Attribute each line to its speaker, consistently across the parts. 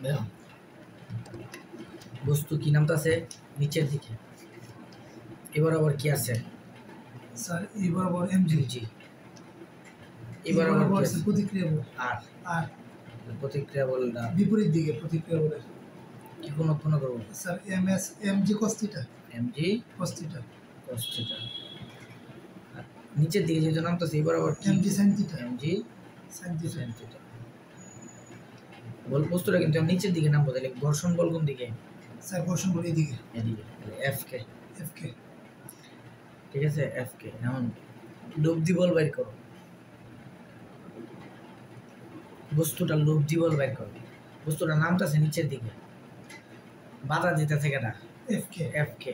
Speaker 1: দেখো বস্তু কি নামতাছে নিচের দিকে, এবার আবার কি আছে
Speaker 2: স্যার এবার আবার এমজি
Speaker 1: জি, এবার আবার কি আছে
Speaker 2: প্রতিক্রিয়া বল
Speaker 1: আর
Speaker 2: আর
Speaker 1: প্রতিক্রিয়া বল না
Speaker 2: বিপরীত দিকে প্রতিক্রিয়া বলের
Speaker 1: কি কোনো কোনো করব
Speaker 2: sir MS MG cos θ
Speaker 1: MG
Speaker 2: cos θ
Speaker 1: cos θ। আর নিচের দিকে যেটা নামতাছে এবার আবার কি
Speaker 2: MG sin θ
Speaker 1: MG
Speaker 2: sin θ
Speaker 1: sin θ। বল বস্তুটা কিন্তু নিচের দিকে নামবো, তাহলে ঘর্ষণ বল কোন দিকে?
Speaker 2: স্যার ঘর্ষণ বল এদিকে
Speaker 1: এদিকে, তাহলে এফ কে
Speaker 2: এফকে
Speaker 1: ঠিক আছে এফ কে। এখন লব্ধি বল বের করো, বস্তুটা লব্ধি বল বের করো। বস্তুটার নামটাছে নিচের দিকে, বাধা দিতেছে কেনা
Speaker 2: এফকে
Speaker 1: এফ কে।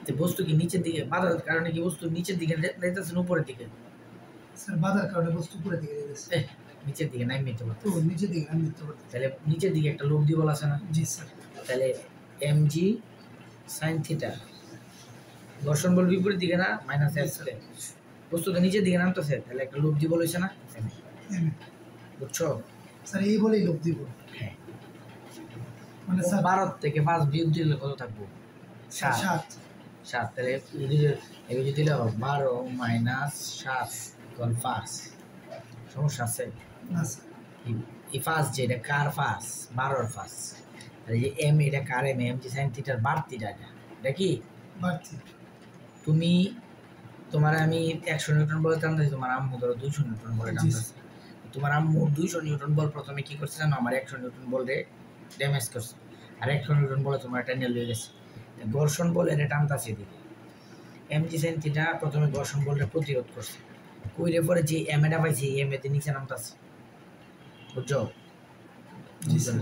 Speaker 1: তো বস্তু কি নিচের দিকে বাধার কারণে কি বস্তু নিচের দিকে যাইতেছে না উপরের দিকে?
Speaker 2: স্যার বাধার কারণে বস্তু উপরের দিকে যাচ্ছে
Speaker 1: নিচের দিকে নাই মিলতে পারতো,
Speaker 2: তো নিচের দিকে আমি নিতে পারছি।
Speaker 1: তাহলে নিচের দিকে একটা লব্ধি বল আছে না?
Speaker 2: জি স্যার।
Speaker 1: তাহলে এমজি সাইন থিটা, ঘর্ষণ বল বিপরীত দিকে না মাইনাস এফ কে। বস্তুটা নিচের দিকে নামতেছে, তাহলে একটা লব্ধি বল হয়েছে না? বুঝছো
Speaker 2: স্যার এই বলেই লব্ধি বল।
Speaker 1: হ্যাঁ
Speaker 2: মানে স্যার
Speaker 1: 12 থেকে 5 বিয়োগ দিলে কত থাকবো? 7। 7 তাহলে এই যদি দিলে 12 মাইনাস 7 ইকুয়াল 5। সমস্যা আছে
Speaker 2: না স্যার।
Speaker 1: এই 5 যে এটা কার 5 12 5, তাহলে যে এম এটা কার এম, এম জি সাইন থিটার বাড়তিটা এটা কি
Speaker 2: বাড়তি?
Speaker 1: তুমি তোমার আমি 100 নিউটন বলে টানতেছি, তোমার আম্মু ধরো 200 নিউটন বলে টানতেছে। তোমার আম্মু 200 নিউটন বল প্রথমে কি করছে জানো? আমার 100 নিউটন বলে ড্যামেজ করছে, আর 100 নিউটন বলে তোমার টেনে লয়ে গেছে। ঘর্ষণ বল এটা টানতাছে এদিকে, এমজি সাইন থিটা প্রথমে ঘর্ষণ বলটা প্রতিরোধ করছে, কইরে পরে যে এম এটা পাইছে এম এতে নিচে নামতাছে। বুঝছো?
Speaker 2: জি স্যার।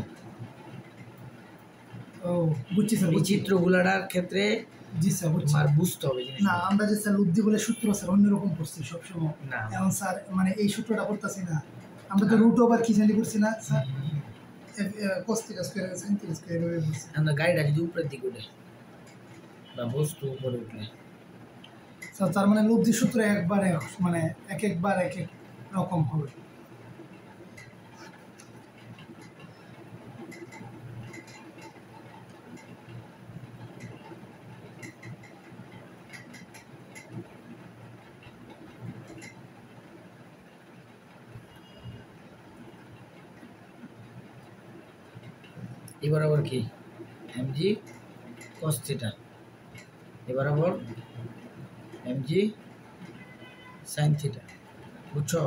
Speaker 2: ও বুঝছি স্যার।
Speaker 1: এই চিত্রগুলার ক্ষেত্রে
Speaker 2: জি স্যার বুঝছি।
Speaker 1: আর বুঝতে হবে জিনিস
Speaker 2: না আমরা যে স্যার লব্ধি বলে সূত্র স্যার অন্যরকম করছি সবসময়।
Speaker 1: না
Speaker 2: এখন স্যার মানে এই সূত্রটা করতেছি না, আমরা তো রুট ওভার কি জানি করছি না sir? cos θ square sin θ square এভাবে করছি।
Speaker 1: আমরা গাড়িটা যদি উপরের দিকে উঠে বা বস্তু উপরে উঠলে
Speaker 2: স্যার তার মানে লব্ধি সূত্র একবারে মানে একবার এক এক রকম হবে।
Speaker 1: এবার আবার কি এমজি cos θ, এবার আবার এমজি sin θ। বুঝছো?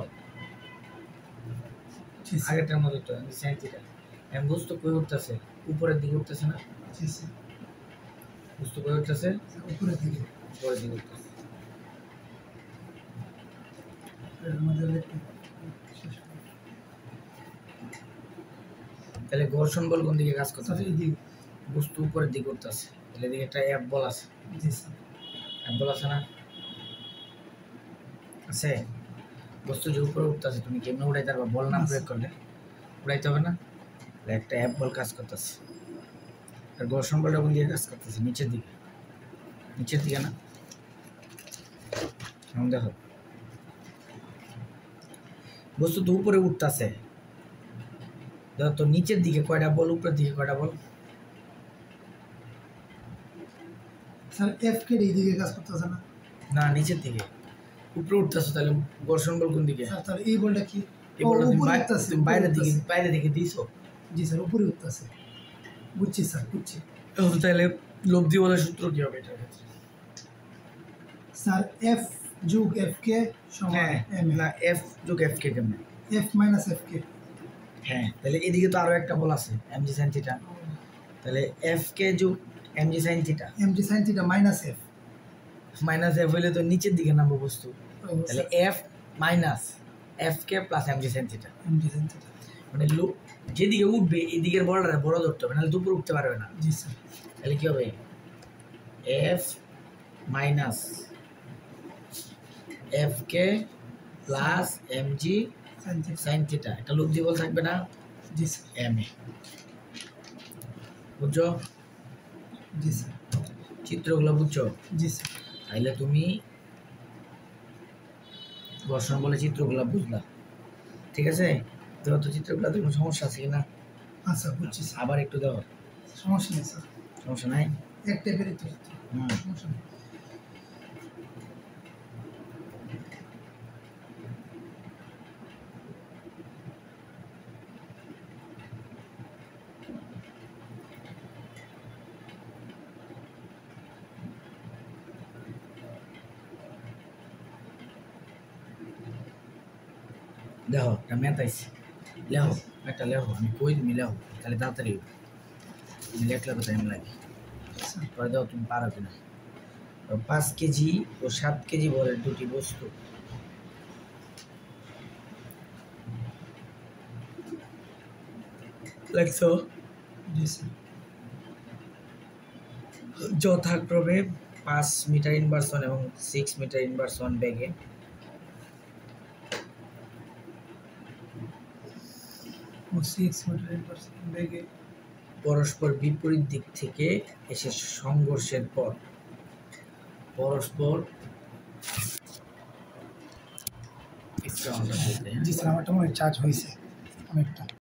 Speaker 1: আগেরটার মতো তো এমজি sin θ। এম বস্তু কই উঠতেছে? উপরের দিকে উঠতেছে না?
Speaker 2: জি স্যার।
Speaker 1: বস্তু কই উঠতেছে?
Speaker 2: উপরের দিকে।
Speaker 1: উপরের দিকে উঠতেছে। তাহলে ঘর্ষণ বল কোন দিকে কাজ করতেছে? বস্তু উপরের দিকে উঠতেছে, তাহলে এদিকে একটা এফ বল আছে।
Speaker 2: জি স্যার।
Speaker 1: এফ বল আছে না? আছে। বস্তু যে উপরে উঠতেছে তুমি কেমনে উঠাইতে পারবা? বল না প্রয়োগ করলে উঠাইতে হবে না? একটা এফ বল কাজ করতেছে, আর ঘর্ষণ বলটা কোন দিকে কাজ করতেছে? নিচের দিকে। নিচের দিকে না? এখন দেখো বস্তু তো উপরে উঠতেছে, দেখো তো নিচের দিকে কয়টা বল, উপরের দিকে কয়টা বল?
Speaker 2: স্যার এফ কে এই দিকে কাজ করতেছে না?
Speaker 1: না নিচের দিকে। উপরে উঠতেছে, তাহলে ঘর্ষণ বল কোন দিকে?
Speaker 2: স্যার তার এই বলটা কি?
Speaker 1: এই বলটা তুমি বাইরে দিকে দিছো।
Speaker 2: জি স্যার উপরে উঠতেছে। বুঝছি স্যার বুঝছি।
Speaker 1: তাহলে লব্ধি বলের সূত্র কি হবে এটার ক্ষেত্রে?
Speaker 2: স্যার এফ যোগ এফ কে সমান এম।
Speaker 1: না এফ যোগ এফ কে কেমনে?
Speaker 2: F minus F K.
Speaker 1: হ্যাঁ তাহলে এদিকে তো আরো একটা বল আছে এমজি সাইন থিটা, তাহলে এফ কে যোগ MG sine theta.
Speaker 2: MG sine theta minus F.
Speaker 1: Minus F হইলে তো নিচের দিকে নামবো বস্তু, তাহলে F minus F K plus MG sine theta.
Speaker 2: MG sine theta
Speaker 1: মানে যেদিকে উঠবে এদিকের বলটা বড় ধরতে হবে, নাহলে দুপুরে উঠতে পারবে না।
Speaker 2: জি স্যার।
Speaker 1: তাহলে কি হবে? F minus F K plus MG sine theta, একটা লব্ধি বল থাকবে না?
Speaker 2: জি স্যার।
Speaker 1: M A. বুঝছো?
Speaker 2: জি স্যার।
Speaker 1: চিত্রগুলো বুঝছো?
Speaker 2: জি স্যার।
Speaker 1: তাইলে তুমি ঘর্ষণ বলে চিত্রগুলো বুঝলা, ঠিক আছে? তো চিত্রগুলো কোনো সমস্যা আছে কিনা?
Speaker 2: আচ্ছা বুঝছি স্যার,
Speaker 1: আবার একটু দাও,
Speaker 2: সমস্যা নেই স্যার,
Speaker 1: সমস্যা নাই।
Speaker 2: এক টাইপেরই তো,
Speaker 1: হুম,
Speaker 2: সমস্যা নেই।
Speaker 1: দেখো এটা ম্যাথ আইছে, লেখো একটা লেখো, আমি কই তুমি লেখো, তাহলে তাড়াতাড়ি হবে। তুমি লেখলে তো টাইম লাগে।
Speaker 2: আচ্ছা,
Speaker 1: পরে দাও তুমি পারো কিনা। 5 কেজি ও 7 কেজি ভরের দুটি বস্তু লাগছো
Speaker 2: জি স্যার,
Speaker 1: যথাক্রমে 5 মিটার ইনভার্সন এবং 6 মিটার ইনভার্সন বেগে
Speaker 2: ও 6 মিটার বেগে
Speaker 1: পরস্পর বিপরীত দিক থেকে এসে সংঘর্ষের পর পরস্পর একটু আমাদের বলতে, হ্যাঁ?
Speaker 2: জি স্যার, আমারটা মনে হয় চার্জ হয়েছে অনেকটা।